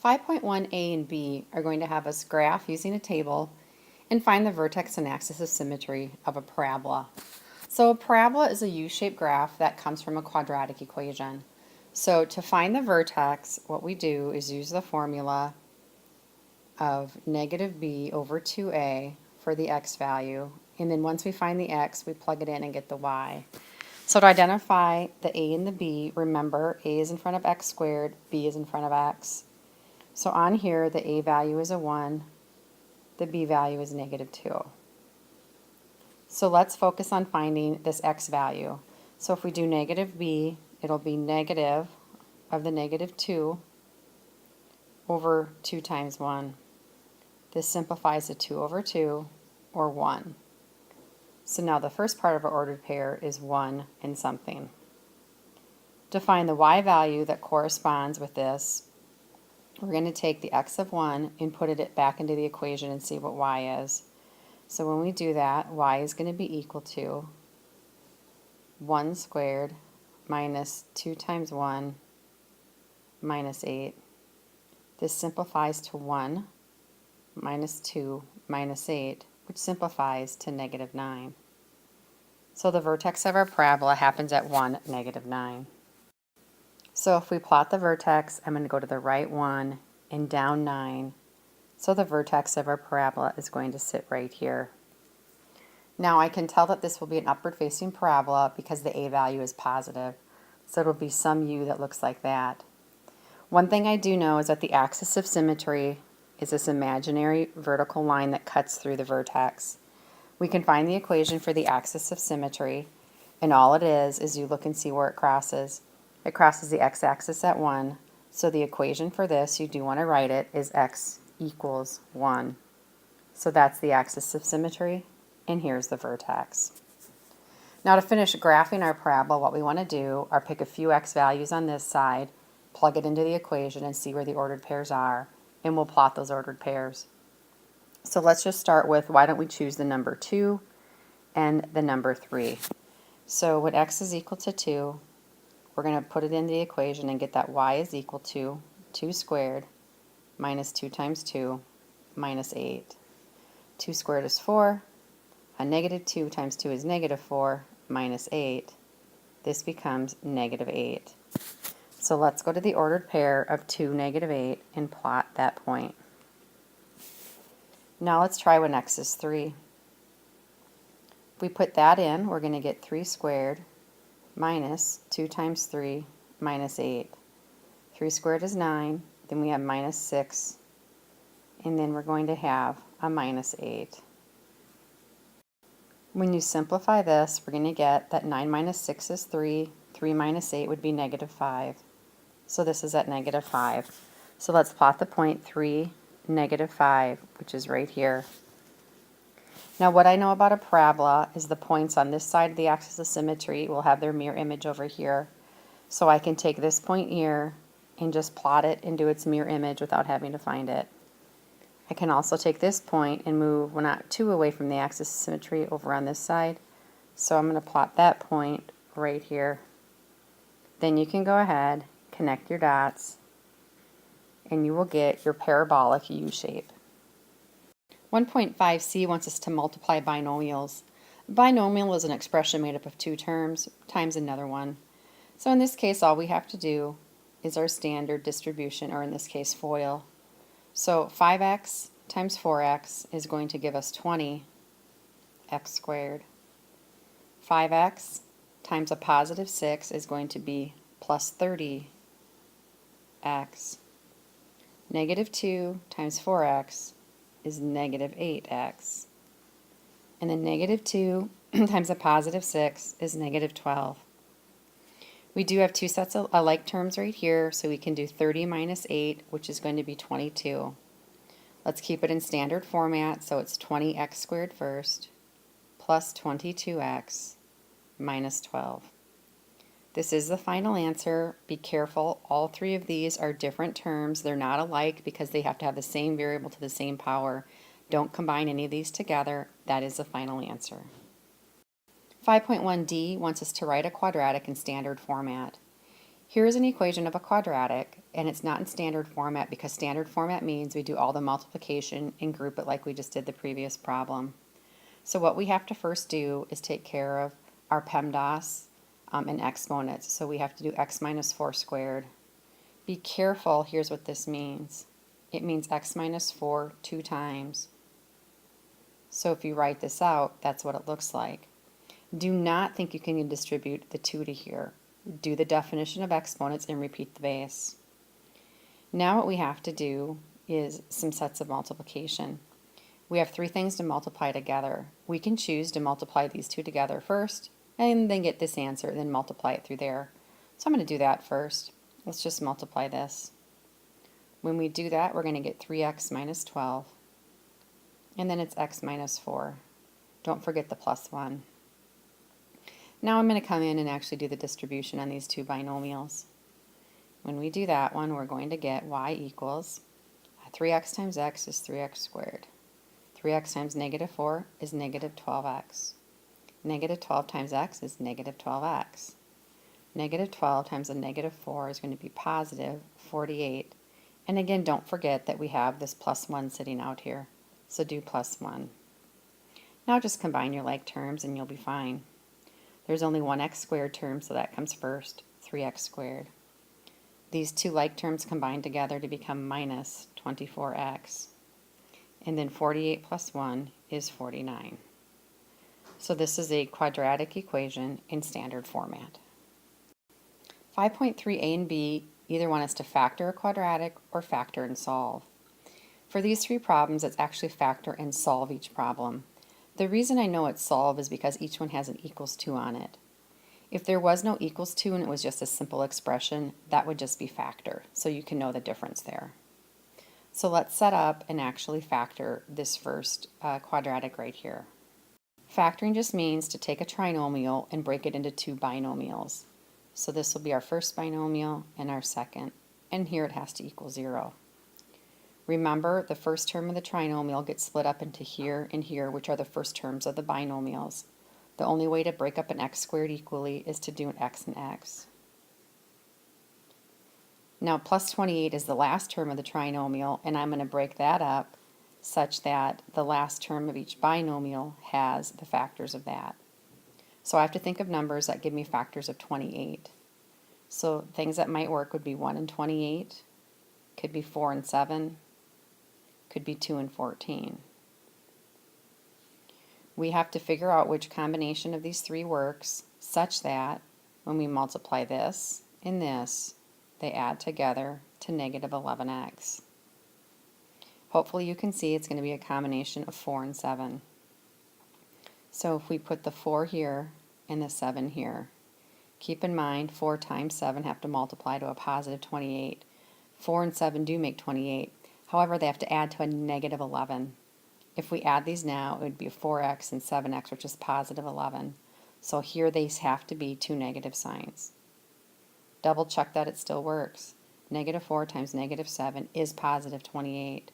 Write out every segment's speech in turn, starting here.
5.1a and b are going to have us graph using a table and find the vertex and axis of symmetry of a parabola. So a parabola is a U-shaped graph that comes from a quadratic equation. So to find the vertex, what we do is use the formula of negative b over 2a for the x value, and then once we find the x, we plug it in and get the y. So to identify the a and the b, remember a is in front of x squared, b is in front of x. So on here, the a value is a 1, the b value is negative 2. So let's focus on finding this x value. So if we do negative b, it'll be negative of the negative 2 over 2 times 1. This simplifies to 2 over 2, or 1. So now the first part of our ordered pair is 1 and something. To find the y value that corresponds with this, we're going to take the x of 1 and put it back into the equation and see what y is. So when we do that, y is going to be equal to 1 squared minus 2 times 1 minus 8. This simplifies to 1 minus 2 minus 8, which simplifies to negative 9. So the vertex of our parabola happens at 1, negative 9. So if we plot the vertex, I'm going to go to the right 1 and down 9. So the vertex of our parabola is going to sit right here. Now I can tell that this will be an upward facing parabola because the a value is positive. So it'll be some u that looks like that. One thing I do know is that the axis of symmetry is this imaginary vertical line that cuts through the vertex. We can find the equation for the axis of symmetry, and all it is you look and see where it crosses. It crosses the x-axis at 1, so the equation for this, you do want to write it, is x equals 1. So that's the axis of symmetry, and here's the vertex. Now to finish graphing our parabola, what we want to do are pick a few x values on this side, plug it into the equation, and see where the ordered pairs are, and we'll plot those ordered pairs. So let's just start with, why don't we choose the number 2 and the number 3. So when x is equal to 2, we're going to put it in the equation and get that y is equal to 2 squared minus 2 times 2 minus 8. 2 squared is 4. A negative 2 times 2 is negative 4 minus 8. This becomes negative 8. So let's go to the ordered pair of 2, negative 8 and plot that point. Now let's try when x is 3. If we put that in, we're going to get 3 squared minus 2 times 3 minus 8. 3 squared is 9, then we have minus 6, and then we're going to have a minus 8. When you simplify this, we're going to get that 9 minus 6 is 3, 3 minus 8 would be negative 5. So this is at negative 5. So let's plot the point 3, negative 5, which is right here. Now what I know about a parabola is the points on this side of the axis of symmetry will have their mirror image over here. So I can take this point here and just plot it into its mirror image without having to find it. I can also take this point and move, well, not 2 away from the axis of symmetry over on this side. So I'm going to plot that point right here. Then you can go ahead, connect your dots, and you will get your parabolic U shape. 1.5c wants us to multiply binomials. A binomial is an expression made up of 2 terms times another one. So in this case, all we have to do is our standard distribution, or in this case, FOIL. So 5x times 4x is going to give us 20x squared. 5x times a positive 6 is going to be plus 30x. Negative 2 times 4x is negative 8x. And then negative 2 times a positive 6 is negative 12. We do have 2 sets of like terms right here, so we can do 30 minus 8, which is going to be 22. Let's keep it in standard format, so it's 20x squared first, plus 22x minus 12. This is the final answer. Be careful, all 3 of these are different terms. They're not alike because they have to have the same variable to the same power. Don't combine any of these together. That is the final answer. 5.1d wants us to write a quadratic in standard format. Here is an equation of a quadratic. and it's not in standard format because standard format means we do all the multiplication and group it like we just did the previous problem. So what we have to first do is take care of our PEMDAS and exponents. So we have to do x minus 4 squared. Be careful, here's what this means. It means x minus 4 2 times. So if you write this out, that's what it looks like. Do not think you can distribute the 2 to here. Do the definition of exponents and repeat the base. Now what we have to do is some sets of multiplication. We have 3 things to multiply together. We can choose to multiply these 2 together first and then get this answer, then multiply it through there. So I'm going to do that first. Let's just multiply this. When we do that, we're going to get 3x minus 12. And then it's x minus 4. Don't forget the plus 1. Now I'm going to come in and actually do the distribution on these 2 binomials. When we do that one, we're going to get y equals 3x times x is 3x squared. 3x times negative 4 is negative 12x. Negative 12 times x is negative 12x. Negative 12 times a negative 4 is going to be positive 48. And again, don't forget that we have this plus 1 sitting out here. So do plus 1. Now just combine your like terms and you'll be fine. There's only one x squared term, so that comes first, 3x squared. These 2 like terms combine together to become minus 24x. And then 48 plus 1 is 49. So this is a quadratic equation in standard format. 5.3a and b either want us to factor a quadratic or factor and solve. For these 3 problems, it's actually factor and solve each problem. The reason I know it's solve is because each one has an equals to on it. If there was no equals to and it was just a simple expression, that would just be factor, so you can know the difference there. So let's set up and actually factor this first quadratic right here. Factoring just means to take a trinomial and break it into 2 binomials. So this will be our first binomial and our second, and here it has to equal 0. Remember, the first term of the trinomial gets split up into here and here, which are the first terms of the binomials. The only way to break up an x squared equally is to do an x and x. Now plus 28 is the last term of the trinomial, and I'm going to break that up such that the last term of each binomial has the factors of that. So I have to think of numbers that give me factors of 28. So things that might work would be 1 and 28, could be 4 and 7, could be 2 and 14. We have to figure out which combination of these 3 works such that when we multiply this and this, they add together to negative 11x. Hopefully you can see it's going to be a combination of 4 and 7. So if we put the 4 here and the 7 here, keep in mind 4 times 7 have to multiply to a positive 28. 4 and 7 do make 28. However, they have to add to a negative 11. If we add these now, it would be 4x and 7x, which is positive 11. So here they have to be 2 negative signs. Double check that it still works. Negative 4 times negative 7 is positive 28.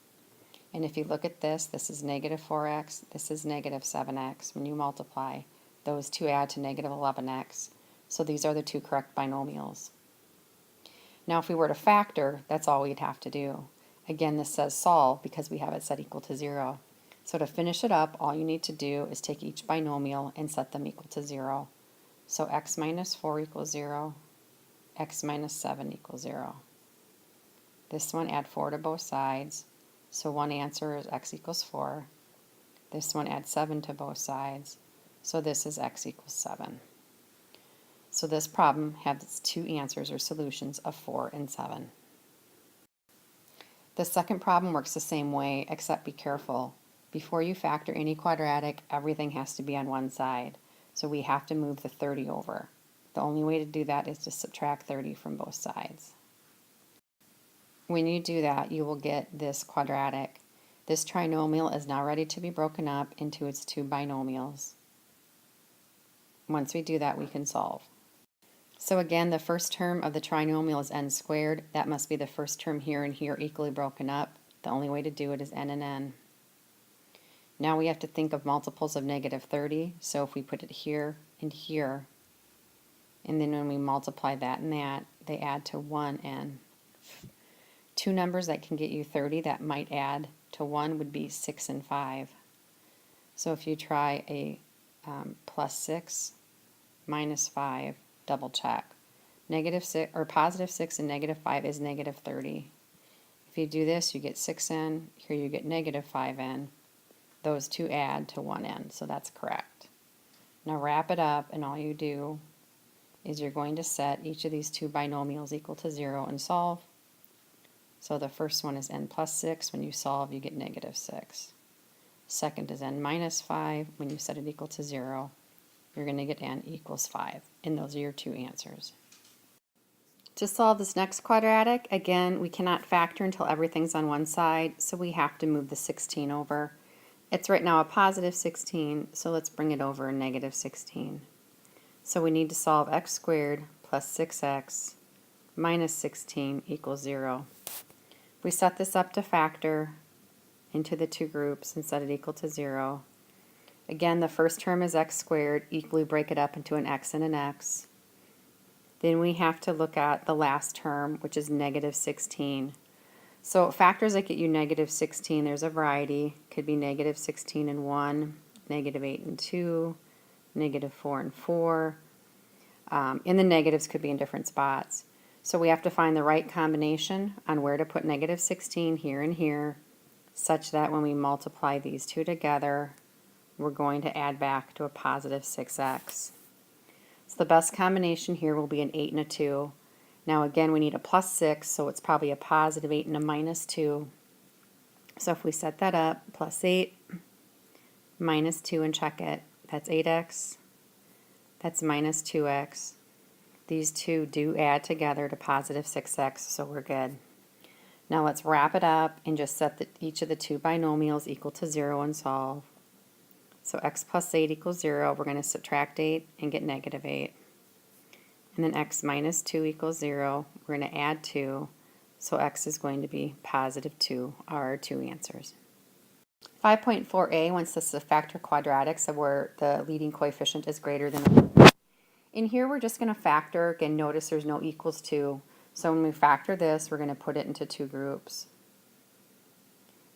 And if you look at this, this is negative 4x, this is negative 7x. When you multiply, those 2 add to negative 11x. So these are the 2 correct binomials. Now if we were to factor, that's all we'd have to do. Again, this says solve because we have it set equal to 0. So to finish it up, all you need to do is take each binomial and set them equal to 0. So x minus 4 equals 0, x minus 7 equals 0. This one, add 4 to both sides. So one answer is x equals 4. This one, add 7 to both sides. So this is x equals 7. So this problem has 2 answers or solutions of 4 and 7. The second problem works the same way, except be careful. Before you factor any quadratic, everything has to be on one side. So we have to move the 30 over. The only way to do that is to subtract 30 from both sides. When you do that, you will get this quadratic. This trinomial is now ready to be broken up into its 2 binomials. Once we do that, we can solve. So again, the first term of the trinomial is n squared. That must be the first term here and here equally broken up. The only way to do it is n and n. Now we have to think of multiples of negative 30. So if we put it here and here, and then when we multiply that and that, they add to 1n. two numbers that can get you 30 that might add to 1 would be 6 and 5. So if you try a plus 6 minus 5, double check. Negative 6 or positive 6 and negative 5 is negative 30. If you do this, you get 6n. Here you get negative 5n. Those two add to 1n, so that's correct. Now wrap it up, and all you do is you're going to set each of these two binomials equal to 0 and solve. So the first one is n plus 6. When you solve, you get negative 6. Second is n minus 5. When you set it equal to 0, you're going to get n equals 5. And those are your two answers. To solve this next quadratic, again, we cannot factor until everything's on one side, so we have to move the 16 over. It's right now a positive 16, so let's bring it over a negative 16. So we need to solve x squared plus 6x minus 16 equals 0. We set this up to factor into the two groups and set it equal to 0. Again, the first term is x squared. Equally break it up into an x and an x. Then we have to look at the last term, which is negative 16. So factors that get you negative 16, there's a variety. Could be negative 16 and 1, negative 8 and 2, negative 4 and 4. And the negatives could be in different spots. So we have to find the right combination on where to put negative 16 here and here, such that when we multiply these two together, we're going to add back to a positive 6x. So the best combination here will be an 8 and a 2. Now again, we need a plus 6, so it's probably a positive 8 and a minus 2. So if we set that up, plus 8, minus 2, and check it, that's 8x, that's minus 2x. These two do add together to positive 6x, so we're good. Now let's wrap it up and just set each of the two binomials equal to 0 and solve. So x plus 8 equals 0. We're going to subtract 8 and get negative 8. And then x minus 2 equals 0. We're going to add 2. So x is going to be positive 2 are our two answers. 5.4a wants us to factor quadratics of where the leading coefficient is greater than 1. In here we're just going to factor. Again, notice there's no equals to. So when we factor this, we're going to put it into two groups.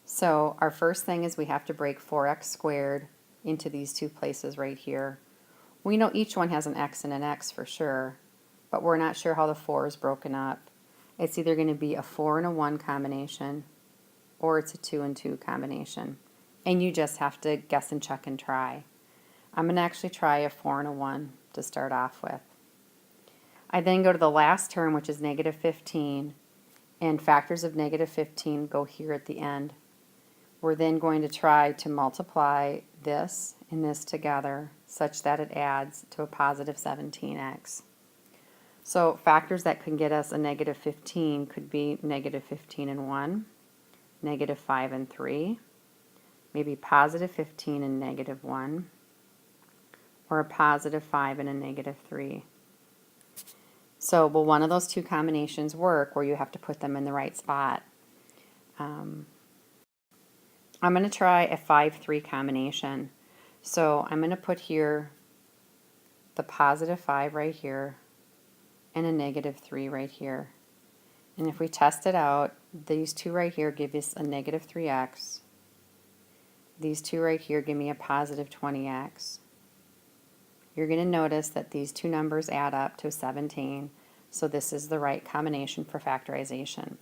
So our first thing is we have to break 4x squared into these two places right here. We know each one has an x and an x for sure, but we're not sure how the 4 is broken up. It's either going to be a 4 and a 1 combination, or it's a 2 and 2 combination. And you just have to guess and check and try. I'm going to actually try a 4 and a 1 to start off with. I then go to the last term, which is negative 15, and factors of negative 15 go here at the end. We're then going to try to multiply this and this together such that it adds to a positive 17x. So factors that can get us a negative 15 could be negative 15 and 1, negative 5 and 3, maybe positive 15 and negative 1, or a positive 5 and a negative 3. So will one of those two combinations work where you have to put them in the right spot? I'm going to try a 5-3 combination. So I'm going to put here the positive 5 right here and a negative 3 right here. And if we test it out, these two right here give us a negative 3x. These two right here give me a positive 20x. You're going to notice that these two numbers add up to 17, so this is the right combination for factorization.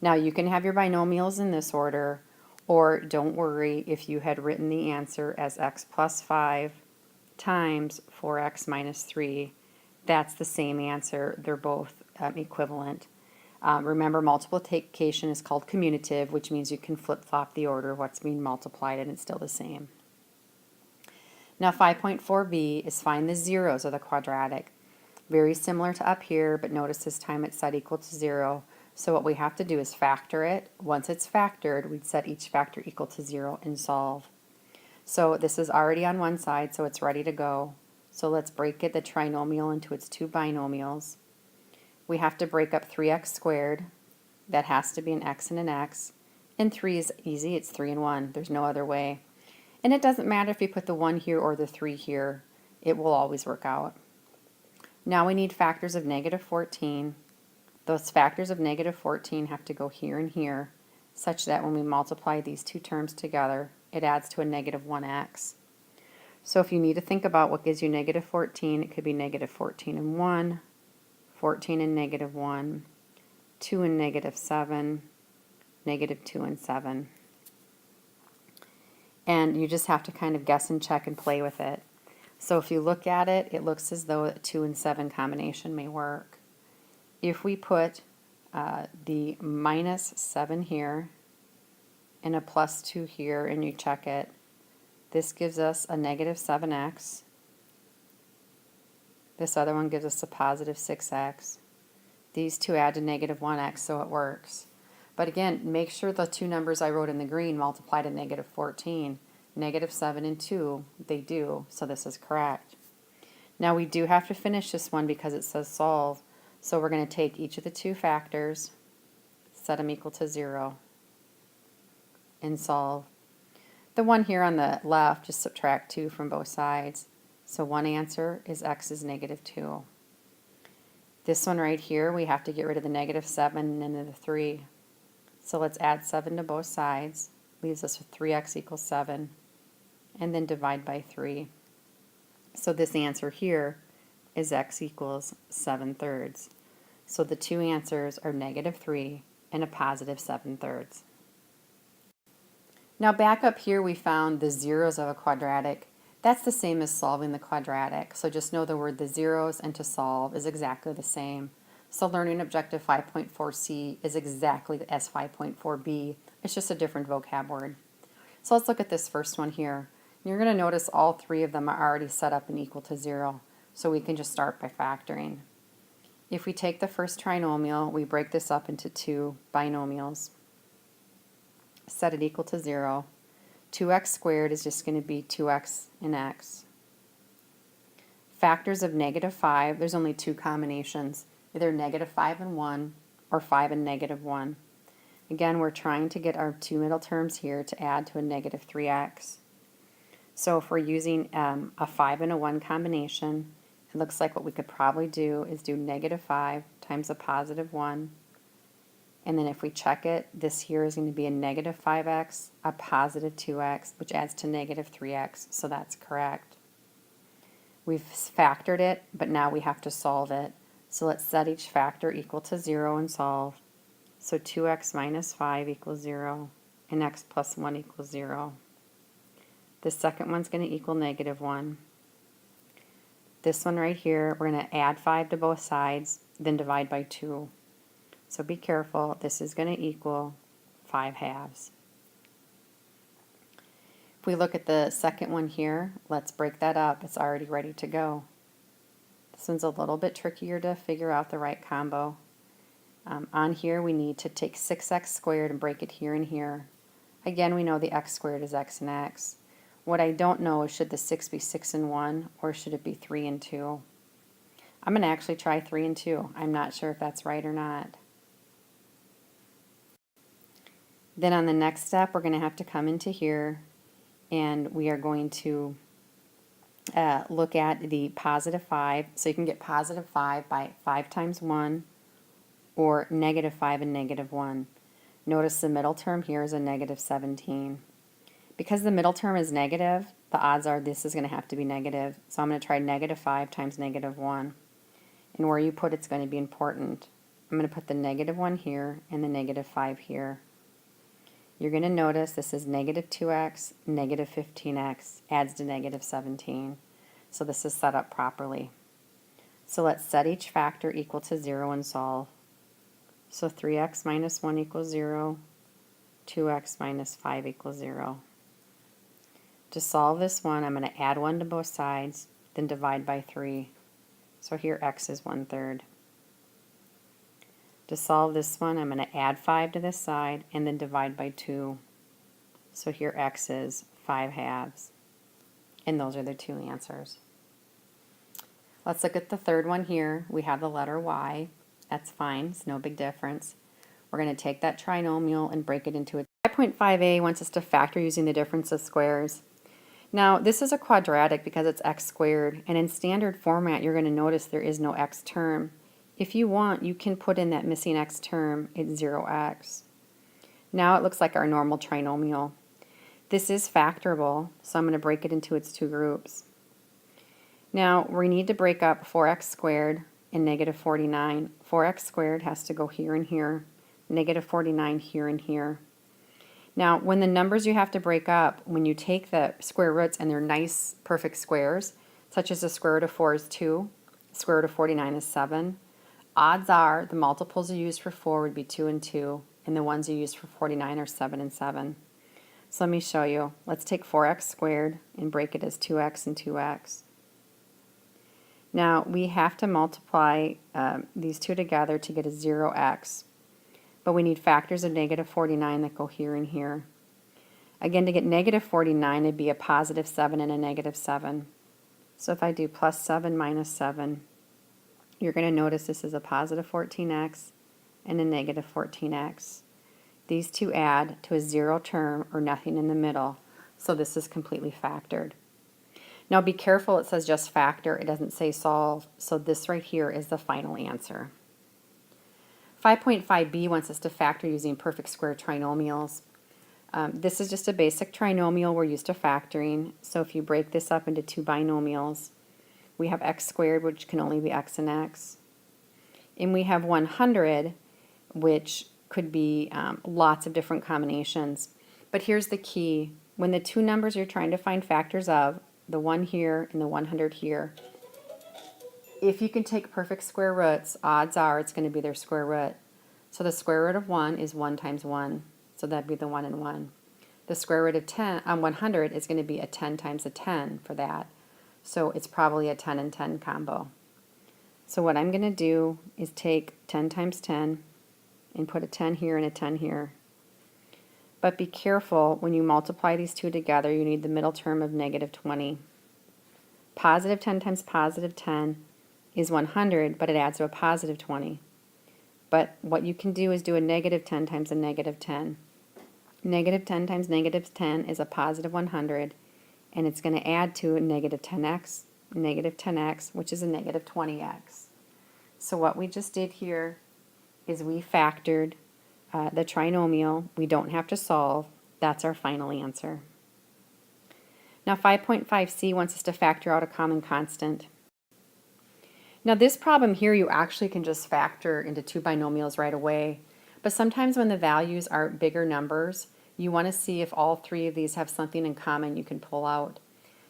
Now you can have your binomials in this order, or don't worry if you had written the answer as x plus 5 times 4x minus 3. That's the same answer. They're both equivalent. Remember, multiplication is called commutative, which means you can flip-flop the order of what's being multiplied and it's still the same. Now 5.4b is find the zeros of the quadratic. Very similar to up here, but notice this time it's set equal to 0. So what we have to do is factor it. Once it's factored, we'd set each factor equal to 0 and solve. So this is already on one side, so it's ready to go. So let's break it, the trinomial, into its two binomials. We have to break up 3x squared. That has to be an x and an x. And 3 is easy, it's 3 and 1. There's no other way. And it doesn't matter if you put the 1 here or the 3 here. It will always work out. Now we need factors of negative 14, Those factors of negative 14 have to go here and here, such that when we multiply these two terms together, it adds to a negative 1x. So if you need to think about what gives you negative 14, it could be negative 14 and 1, 14 and negative 1, 2 and negative 7, negative 2 and 7. And you just have to kind of guess and check and play with it. So if you look at it, it looks as though a 2 and 7 combination may work. If we put the minus 7 here and a plus 2 here and you check it, this gives us a negative 7x. This other one gives us a positive 6x. These two add to negative 1x, so it works. But again, make sure the two numbers I wrote in the green multiply to negative 14. Negative 7 and 2, they do, so this is correct. Now we do have to finish this one because it says solve. So we're going to take each of the two factors, set them equal to 0, and solve. The one here on the left, just subtract 2 from both sides. So one answer is x is negative 2. This one right here, we have to get rid of the negative 7 and then the 3. So let's add 7 to both sides. Leaves us with 3x equals 7. And then divide by 3. So this answer here is x equals 7/3. So the two answers are negative 3 and a positive 7/3. Now back up here we found the zeros of a quadratic. That's the same as solving the quadratic. So just know the word the zeros and to solve is exactly the same. So learning objective 5.4c is exactly as 5.4b. It's just a different vocab word. So let's look at this first one here. You're going to notice all three of them are already set up and equal to 0. So we can just start by factoring. If we take the first trinomial, we break this up into two binomials. Set it equal to 0. 2x squared is just going to be 2x and x. Factors of negative 5, there's only two combinations, either negative 5 and 1 or 5 and negative 1. Again, we're trying to get our two middle terms here to add to a negative 3x. So if we're using a 5 and a 1 combination, it looks like what we could probably do is do negative 5 times a positive 1. And then if we check it, this here is going to be a negative 5x, a positive 2x, which adds to negative 3x, so that's correct. We've factored it, but now we have to solve it. So let's set each factor equal to 0 and solve. So 2x minus 5 equals 0, and x plus 1 equals 0. The second one's going to equal negative 1. This one right here, we're going to add 5 to both sides, then divide by 2. So be careful, this is going to equal 5 halves. If we look at the second one here, let's break that up. It's already ready to go. This one's a little bit trickier to figure out the right combo. On here we need to take 6x squared and break it here and here. Again, we know the x squared is x and x. What I don't know is should the 6 be 6 and 1 or should it be 3 and 2? I'm going to actually try 3 and 2. I'm not sure if that's right or not. Then on the next step, we're going to have to come into here and we are going to look at the positive 5. So you can get positive 5 by 5 times 1 or negative 5 and negative 1. Notice the middle term here is a negative 17. Because the middle term is negative, the odds are this is going to have to be negative. So I'm going to try negative 5 times negative 1. And where you put it's going to be important. I'm going to put the negative 1 here and the negative 5 here. You're going to notice this is negative 2x, negative 15x, adds to negative 17. So this is set up properly. So let's set each factor equal to 0 and solve. So 3x minus 1 equals 0, 2x minus 5 equals 0. To solve this one, I'm going to add 1 to both sides, then divide by 3. So here x is 1/3. To solve this one, I'm going to add 5 to this side and then divide by 2. So here x is 5 halves. And those are the two answers. Let's look at the third one here. We have the letter y. That's fine. It's no big difference. We're going to take that trinomial and break it into a 5.5a wants us to factor using the difference of squares. Now, this is a quadratic because it's x squared, and in standard format, you're going to notice there is no x term. If you want, you can put in that missing x term, it's 0x. Now it looks like our normal trinomial. This is factorable, so I'm going to break it into its two groups. Now we need to break up 4x squared and negative 49. 4x squared has to go here and here, negative 49 here and here. Now when the numbers you have to break up, when you take the square roots and they're nice perfect squares, such as the square root of 4 is 2, the square root of 49 is 7, odds are the multiples you use for 4 would be 2 and 2, and the ones you use for 49 are 7 and 7. So let me show you. Let's take 4x squared and break it as 2x and 2x. Now we have to multiply these two together to get a 0x, but we need factors of negative 49 that go here and here. Again, to get negative 49, it'd be a positive 7 and a negative 7. So if I do plus 7 minus 7, you're going to notice this is a positive 14x and a negative 14x. These two add to a 0 term or nothing in the middle, so this is completely factored. Now be careful, it says just factor, it doesn't say solve, so this right here is the final answer. 5.5b wants us to factor using perfect square trinomials. This is just a basic trinomial we're used to factoring, so if you break this up into two binomials, we have x squared, which can only be x and x, and we have 100, which could be lots of different combinations. But here's the key. When the two numbers you're trying to find factors of, the 1 here and the 100 here, if you can take perfect square roots, odds are it's going to be their square root. So the square root of 1 is 1 times 1, so that'd be the 1 and 1. The square root of 100 is going to be a 10 times a 10 for that, so it's probably a 10 and 10 combo. So what I'm going to do is take 10 times 10 and put a 10 here and a 10 here. But be careful, when you multiply these two together, you need the middle term of negative 20. Positive 10 times positive 10 is 100, but it adds to a positive 20. But what you can do is do a negative 10 times a negative 10. Negative 10 times negative 10 is a positive 100, and it's going to add to a negative 10x, which is a negative 20x. So what we just did here is we factored the trinomial. We don't have to solve. That's our final answer. Now 5.5c wants us to factor out a common constant. Now this problem here you actually can just factor into two binomials right away, but sometimes when the values are bigger numbers, you want to see if all three of these have something in common you can pull out.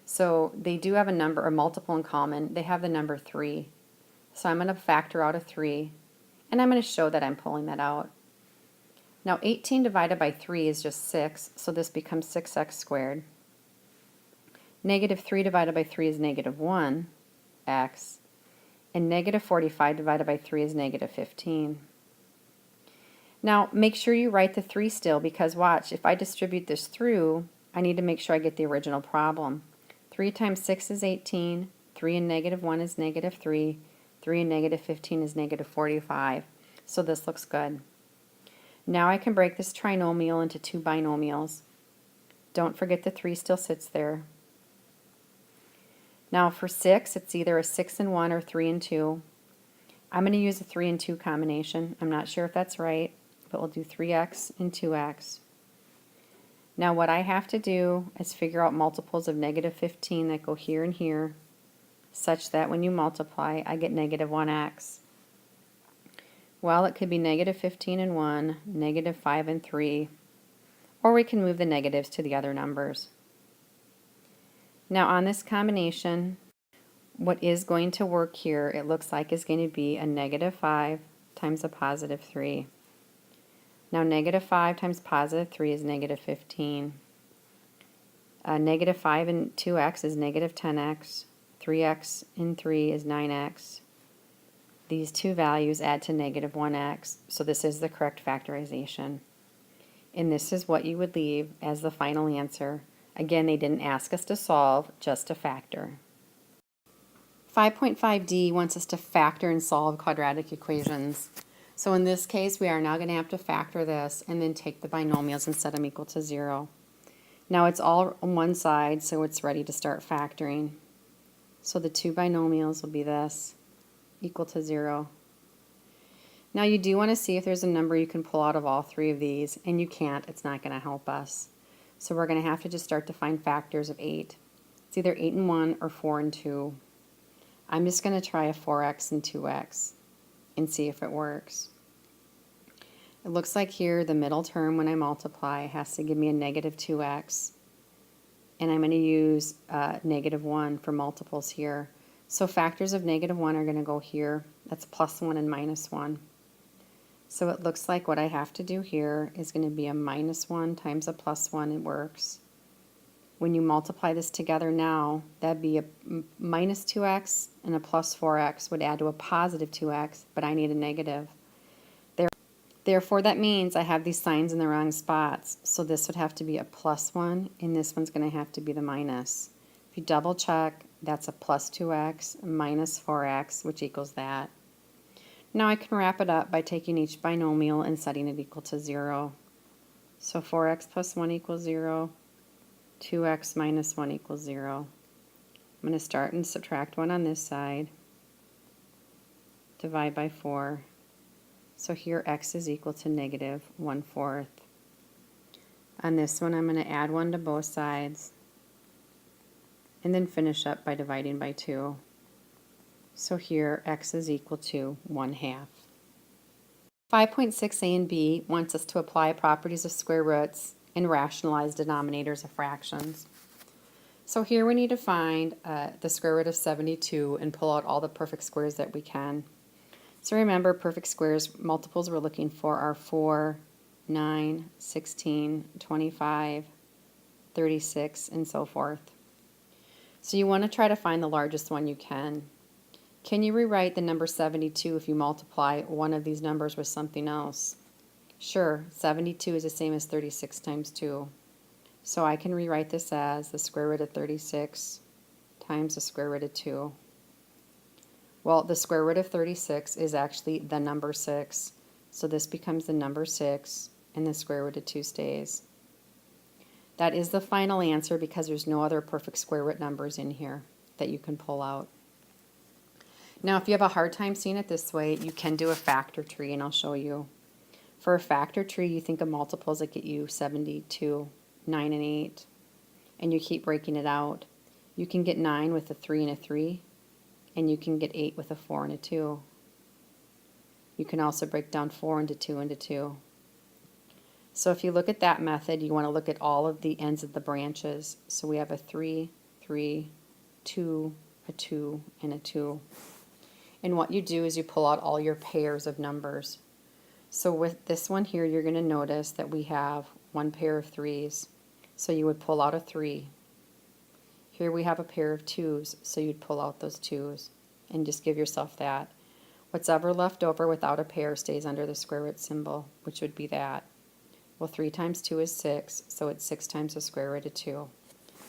So they do have a number, a multiple in common. They have the number 3. So I'm going to factor out a 3, and I'm going to show that I'm pulling that out. Now 18 divided by 3 is just 6, so this becomes 6x squared. Negative 3 divided by 3 is negative 1x, and negative 45 divided by 3 is negative 15. Now make sure you write the 3 still, because watch, if I distribute this through, I need to make sure I get the original problem. 3 times 6 is 18, 3 and negative 1 is negative 3, 3 and negative 15 is negative 45, so this looks good. Now I can break this trinomial into two binomials. Don't forget the 3 still sits there. Now for 6, it's either a 6 and 1 or 3 and 2. I'm going to use a 3 and 2 combination. I'm not sure if that's right, but we'll do 3x and 2x. Now what I have to do is figure out multiples of negative 15 that go here and here, such that when you multiply, I get negative 1x. Well, it could be negative 15 and 1, negative 5 and 3, or we can move the negatives to the other numbers. Now on this combination, what is going to work here, it looks like, is going to be a negative 5 times a positive 3. Now negative 5 times positive 3 is negative 15. Negative 5 and 2x is negative 10x. 3x and 3 is 9x. These two values add to negative 1x, so this is the correct factorization. And this is what you would leave as the final answer. Again, they didn't ask us to solve, just to factor. 5.5d wants us to factor and solve quadratic equations. So in this case, we are now going to have to factor this and then take the binomials and set them equal to 0. Now it's all on one side, so it's ready to start factoring. So the two binomials will be this, equal to 0. Now you do want to see if there's a number you can pull out of all three of these, and you can't. It's not going to help us. So we're going to have to just start to find factors of 8. It's either 8 and 1 or 4 and 2. I'm just going to try a 4x and 2x and see if it works. It looks like here the middle term when I multiply has to give me a negative 2x. And I'm going to use negative 1 for multiples here. So factors of negative 1 are going to go here. That's plus 1 and minus 1. So it looks like what I have to do here is going to be a minus 1 times a plus 1. It works. When you multiply this together now, that'd be a minus 2x and a plus 4x would add to a positive 2x, but I need a negative. Therefore, that means I have these signs in the wrong spots. So this would have to be a plus 1, and this one's going to have to be the minus. If you double check, that's a plus 2x minus 4x, which equals that. Now I can wrap it up by taking each binomial and setting it equal to 0. So 4x plus 1 equals 0. 2x minus 1 equals 0. I'm going to start and subtract 1 on this side. Divide by 4. So here x is equal to negative 1/4. On this one I'm going to add 1 to both sides. And then finish up by dividing by 2. So here x is equal to 1/2. 5.6a and b wants us to apply properties of square roots and rationalize denominators of fractions. So here we need to find the square root of 72 and pull out all the perfect squares that we can. So remember, perfect squares, multiples we're looking for are 4, 9, 16, 25, 36, and so forth. So you want to try to find the largest one you can. Can you rewrite the number 72 if you multiply one of these numbers with something else? Sure, 72 is the same as 36 times 2. So I can rewrite this as the square root of 36 times the square root of 2. Well, the square root of 36 is actually the number 6. So this becomes the number 6, and the square root of 2 stays. That is the final answer because there's no other perfect square root numbers in here that you can pull out. Now, if you have a hard time seeing it this way, you can do a factor tree, and I'll show you. For a factor tree, you think of multiples that get you 72, 9, and 8, and you keep breaking it out. You can get 9 with a 3 and a 3, and you can get 8 with a 4 and a 2. You can also break down 4 into 2 into 2. So if you look at that method, you want to look at all of the ends of the branches. So we have a 3, 3, 2, a 2, and a 2. And what you do is you pull out all your pairs of numbers. So with this one here, you're going to notice that we have one pair of 3s. So you would pull out a 3. Here we have a pair of 2s, so you'd pull out those 2s and just give yourself that. What's ever left over without a pair stays under the square root symbol, which would be that. Well, 3 times 2 is 6, so it's 6 times the square root of 2.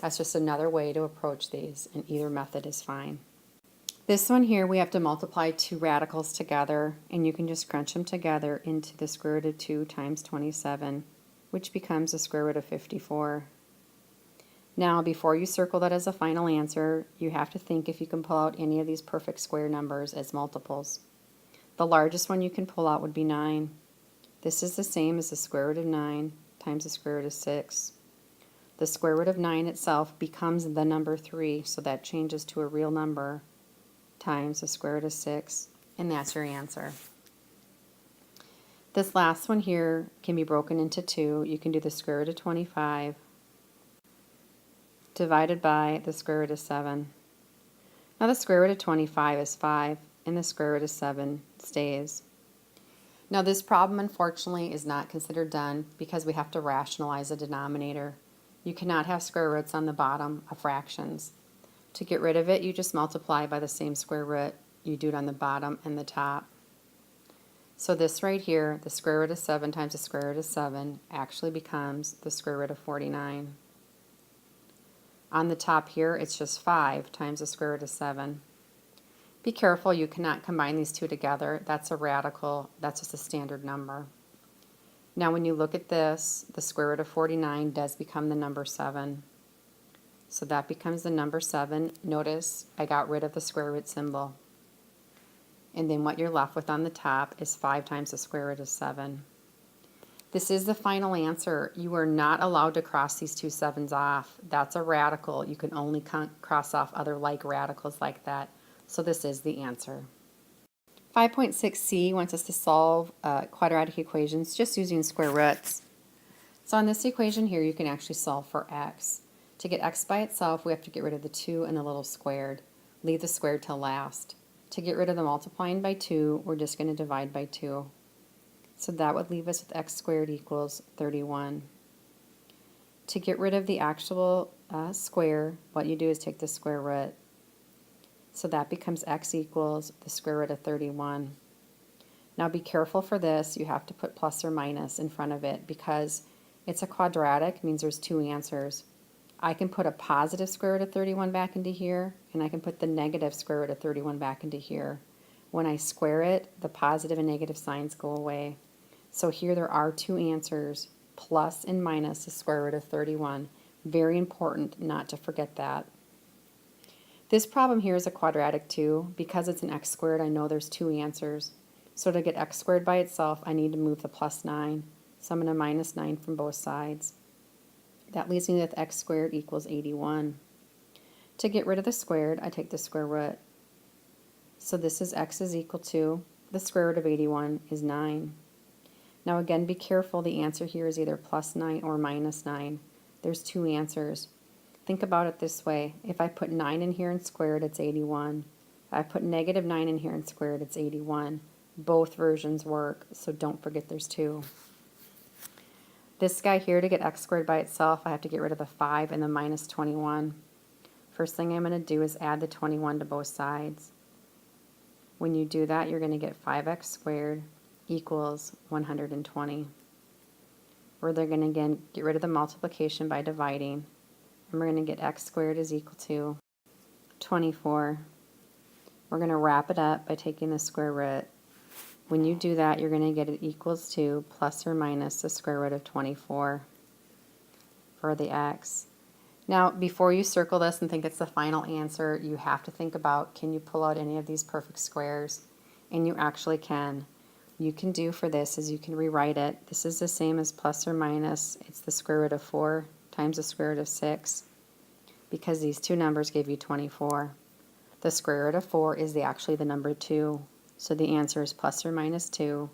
That's just another way to approach these, and either method is fine. This one here, we have to multiply 2 radicals together, and you can just crunch them together into the square root of 2 times 27, which becomes the square root of 54. Now, before you circle that as a final answer, you have to think if you can pull out any of these perfect square numbers as multiples. The largest one you can pull out would be 9. This is the same as the square root of 9 times the square root of 6. The square root of 9 itself becomes the number 3, so that changes to a real number, times the square root of 6, and that's your answer. This last one here can be broken into 2. You can do the square root of 25 divided by the square root of 7. Now the square root of 25 is 5, and the square root of 7 stays. Now this problem, unfortunately, is not considered done because we have to rationalize a denominator. You cannot have square roots on the bottom of fractions. To get rid of it, you just multiply by the same square root. You do it on the bottom and the top. So this right here, the square root of 7 times the square root of 7, actually becomes the square root of 49. On the top here, it's just 5 times the square root of 7. Be careful, you cannot combine these two together. That's a radical, that's just a standard number. Now when you look at this, the square root of 49 does become the number 7. So that becomes the number 7. Notice I got rid of the square root symbol. And then what you're left with on the top is 5 times the square root of 7. This is the final answer. You are not allowed to cross these two 7s off. That's a radical. You can only cross off other like radicals like that. So this is the answer. 5.6c wants us to solve quadratic equations just using square roots. So on this equation here, you can actually solve for x. To get x by itself, we have to get rid of the 2 and the little squared. Leave the squared till last. To get rid of the multiplying by 2, we're just going to divide by 2. So that would leave us with x squared equals 31. To get rid of the actual square, what you do is take the square root. So that becomes x equals the square root of 31. Now be careful for this. You have to put plus or minus in front of it because it's a quadratic, means there's two answers. I can put a positive square root of 31 back into here, and I can put the negative square root of 31 back into here. When I square it, the positive and negative signs go away. So here there are two answers, plus and minus the square root of 31. Very important not to forget that. This problem here is a quadratic too. Because it's an x squared, I know there's two answers. So to get x squared by itself, I need to move the plus 9. So I'm going to minus 9 from both sides. That leaves me with x squared equals 81. To get rid of the squared, I take the square root. So this is x is equal to, the square root of 81 is 9. Now again, be careful. The answer here is either plus 9 or minus 9. There's two answers. Think about it this way. If I put 9 in here and squared, it's 81. If I put negative 9 in here and squared, it's 81. Both versions work, so don't forget there's two. This guy here, to get x squared by itself, I have to get rid of the 5 and the minus 21. First thing I'm going to do is add the 21 to both sides. When you do that, you're going to get 5x squared equals 120. We're then going to again get rid of the multiplication by dividing. And we're going to get x squared is equal to 24. We're going to wrap it up by taking the square root. When you do that, you're going to get it equals to plus or minus the square root of 24 for the x. Now, before you circle this and think it's the final answer, you have to think about, can you pull out any of these perfect squares? And you actually can. You can do for this is you can rewrite it. This is the same as plus or minus. It's the square root of 4 times the square root of 6, because these two numbers give you 24. The square root of 4 is actually the number 2. So the answer is plus or minus 2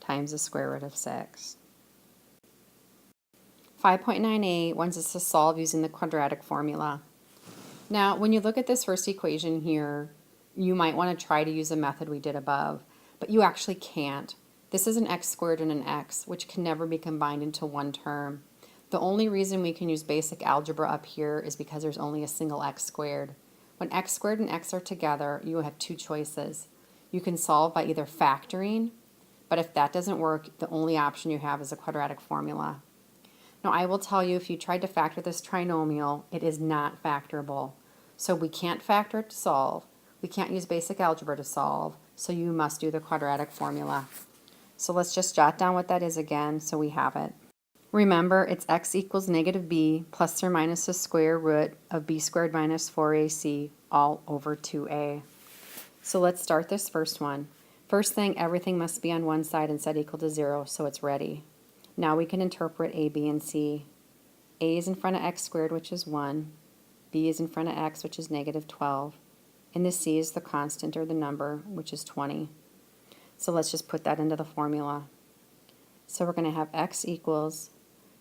times the square root of 6. 5.9a wants us to solve using the quadratic formula. Now, when you look at this first equation here, you might want to try to use a method we did above, but you actually can't. This is an x squared and an x, which can never be combined into one term. The only reason we can use basic algebra up here is because there's only a single x squared. When x squared and x are together, you have two choices. You can solve by either factoring, but if that doesn't work, the only option you have is a quadratic formula. Now, I will tell you, if you tried to factor this trinomial, it is not factorable. So we can't factor it to solve. We can't use basic algebra to solve, so you must do the quadratic formula. So let's just jot down what that is again so we have it. Remember, it's x equals negative b plus or minus the square root of b squared minus 4ac all over 2a. So let's start this first one. First thing, everything must be on one side and set equal to 0, so it's ready. Now we can interpret a, b, and c. A is in front of x squared, which is 1. B is in front of x, which is negative 12. And the c is the constant, or the number, which is 20. So let's just put that into the formula. So we're going to have x equals,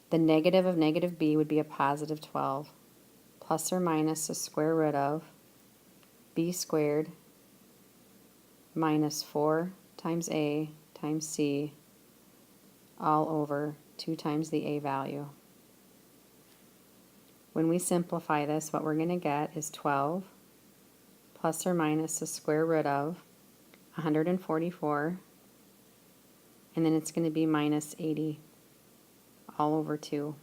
the negative of negative b would be a positive 12, plus or minus the square root of b squared minus 4 times a times c all over 2 times the a value. When we simplify this, what we're going to get is 12 plus or minus the square root of 144, and then it's going to be minus 80 all over 2.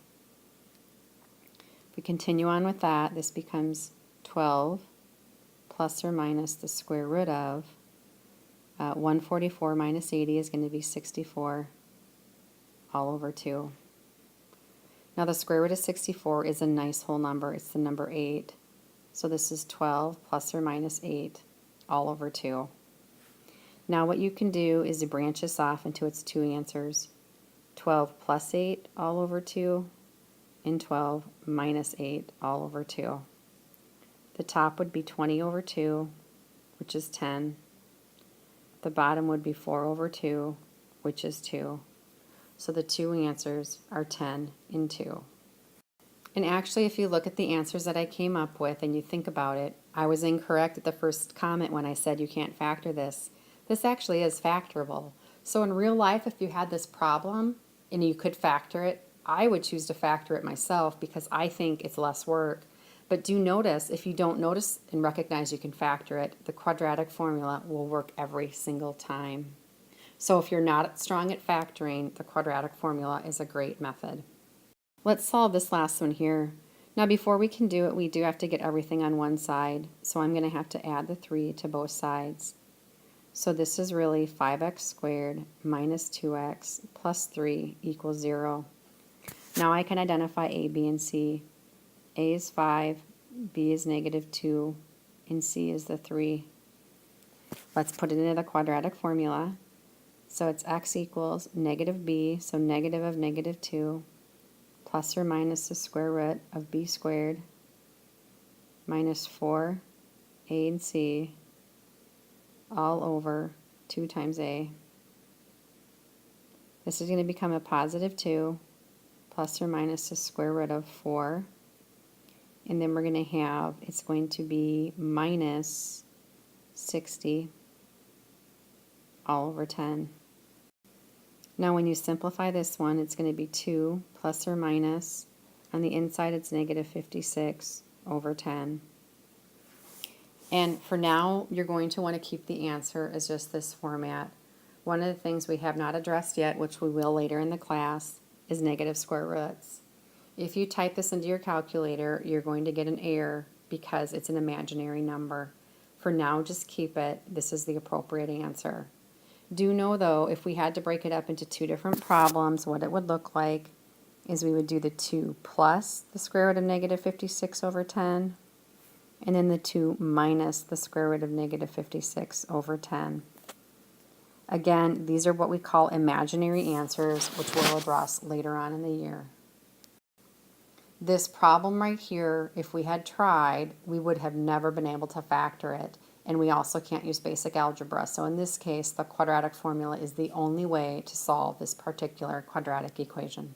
If we continue on with that, this becomes 12 plus or minus the square root of 144 minus 80 is going to be 64 all over 2. Now the square root of 64 is a nice whole number. It's the number 8. So this is 12 plus or minus 8 all over 2. Now what you can do is you branch this off into its two answers. 12 plus 8 all over 2 and 12 minus 8 all over 2. The top would be 20 over 2, which is 10. The bottom would be 4 over 2, which is 2. So the two answers are 10 and 2. And actually, if you look at the answers that I came up with and you think about it, I was incorrect at the first comment when I said you can't factor this. This actually is factorable. So in real life, if you had this problem and you could factor it, I would choose to factor it myself because I think it's less work. But do notice, if you don't notice and recognize you can factor it, the quadratic formula will work every single time. So if you're not strong at factoring, the quadratic formula is a great method. Let's solve this last one here. Now before we can do it, we do have to get everything on one side. So I'm going to have to add the 3 to both sides. So this is really 5x squared minus 2x plus 3 equals 0. Now I can identify a, b, and c. A is 5, b is negative 2, and c is the 3. Let's put it into the quadratic formula. So it's x equals negative b, so negative of negative 2, plus or minus the square root of b squared, minus 4, a and c, all over 2 times a. This is going to become a positive 2, plus or minus the square root of 4. And then we're going to have, it's going to be minus 60 all over 10. Now when you simplify this one, it's going to be 2 plus or minus, on the inside it's negative 56 over 10. And for now, you're going to want to keep the answer as just this format. One of the things we have not addressed yet, which we will later in the class, is negative square roots. If you type this into your calculator, you're going to get an error because it's an imaginary number. For now, just keep it. This is the appropriate answer. Do know, though, if we had to break it up into two different problems, what it would look like is we would do the 2 plus the square root of negative 56 over 10, and then the 2 minus the square root of negative 56 over 10. Again, these are what we call imaginary answers, which we'll address later on in the year. This problem right here, if we had tried, we would have never been able to factor it. And we also can't use basic algebra. So in this case, the quadratic formula is the only way to solve this particular quadratic equation.